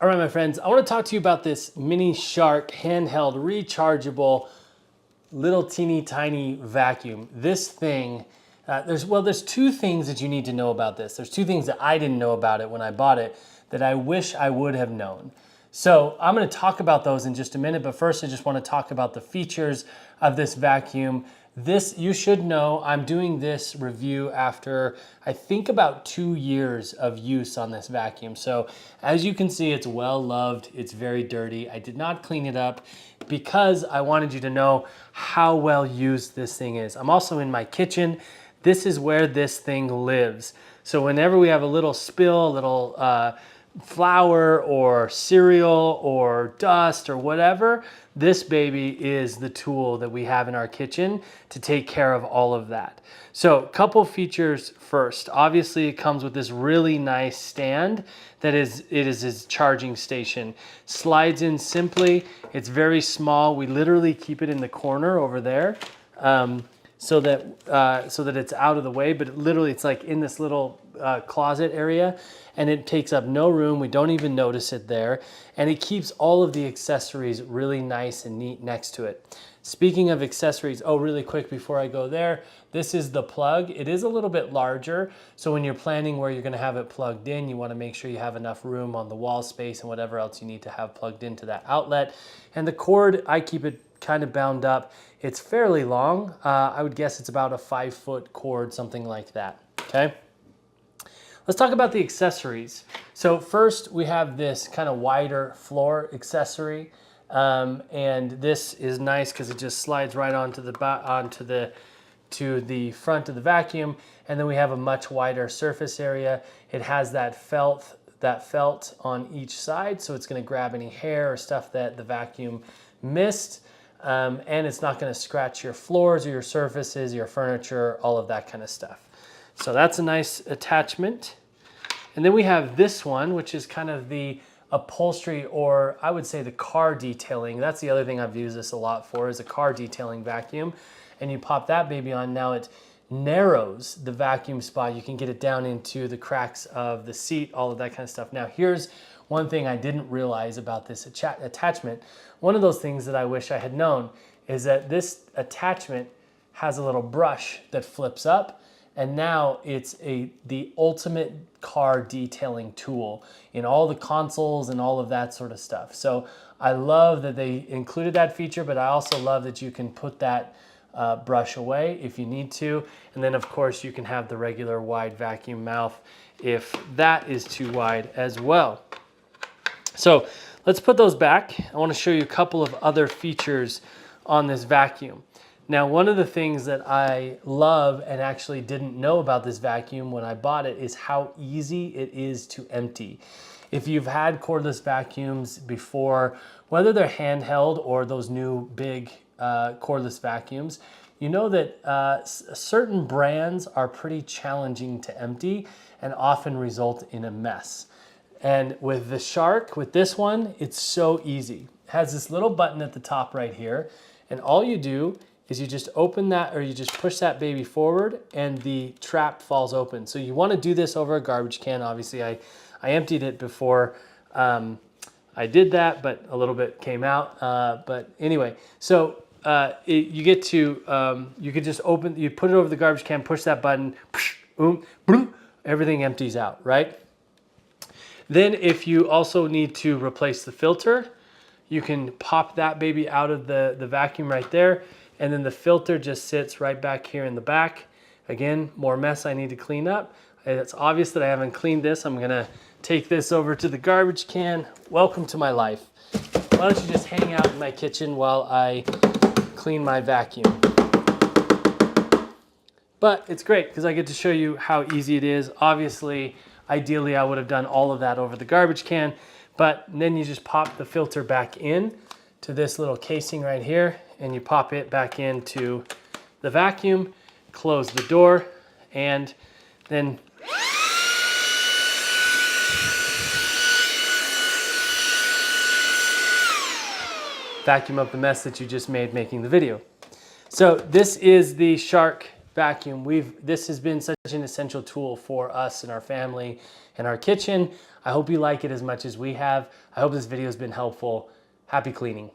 All right, my friends, I want to talk to you about this mini Shark handheld rechargeable little teeny tiny vacuum. This thing, there's two things that you need to know about this. There's two things that I didn't know about it when I bought it that I wish I would have known. So I'm going to talk about those in just a minute, but first I just want to talk about the features of this vacuum. This, you should know, I'm doing this review after I think about 2 years of use on this vacuum. So as you can see, it's well loved, it's very dirty. I did not clean it up because I wanted you to know how well used this thing is. I'm also in my kitchen. This is where this thing lives. So whenever we have a little spill, a little flour or cereal or dust or whatever, this baby is the tool that we have in our kitchen to take care of all of that. So couple features first. Obviously it comes with this really nice stand that is his charging station. Slides in simply. It's very small. We literally keep it in the corner over there so that it's out of the way, but literally it's like in this little closet area, and it takes up no room. We don't even notice it there, and it keeps all of the accessories really nice and neat next to it. Speaking of accessories, oh, really quick before I go there, this is the plug. It is a little bit larger, so when you're planning where you're gonna have it plugged in, you wanna make sure you have enough room on the wall space and whatever else you need to have plugged into that outlet. And the cord, I keep it kind of bound up. It's fairly long. I would guess it's about a 5-foot cord, something like that, okay? Let's talk about the accessories. So first we have this kind of wider floor accessory. And this is nice because it just slides right onto the front of the vacuum. And then we have a much wider surface area. It has that felt on each side. So it's gonna grab any hair or stuff that the vacuum missed. And it's not gonna scratch your floors or your surfaces, your furniture, all of that kind of stuff. So that's a nice attachment. And then we have this one, which is kind of the upholstery, or I would say the car detailing. That's the other thing I've used this a lot for, is a car detailing vacuum. And you pop that baby on, now it narrows the vacuum spot. You can get it down into the cracks of the seat, all of that kind of stuff. Now here's one thing I didn't realize about this attachment. One of those things that I wish I had known is that this attachment has a little brush that flips up, and now it's the ultimate car detailing tool in all the consoles and all of that sort of stuff. So I love that they included that feature, but I also love that you can put that brush away if you need to. And then of course you can have the regular wide vacuum mouth if that is too wide as well. So let's put those back. I want to show you a couple of other features on this vacuum. Now, one of the things that I love and actually didn't know about this vacuum when I bought it is how easy it is to empty. If you've had cordless vacuums before, whether they're handheld or those new big cordless vacuums, you know that certain brands are pretty challenging to empty and often result in a mess. And with the Shark, with this one, it's so easy. It has this little button at the top right here, and all you do is you just open that, or you just push that baby forward and the trap falls open. So you want to do this over a garbage can. Obviously I emptied it before I did that, but a little bit came out. But anyway, so you get to, you could just open, you put it over the garbage can, push that button, everything empties out, right? Then if you also need to replace the filter, you can pop that baby out of the vacuum right there. And then the filter just sits right back here in the back. Again, more mess I need to clean up. It's obvious that I haven't cleaned this. I'm gonna take this over to the garbage can. Welcome to my life. Why don't you just hang out in my kitchen while I clean my vacuum? But it's great because I get to show you how easy it is. Obviously, ideally I would have done all of that over the garbage can, but then you just pop the filter back in to this little casing right here, and you pop it back into the vacuum, close the door, and then vacuum up the mess that you just made making the video. So this is the Shark vacuum. This has been such such an essential tool for us and our family and our kitchen. I hope you like it as much as we have. I hope this video has been helpful. Happy cleaning.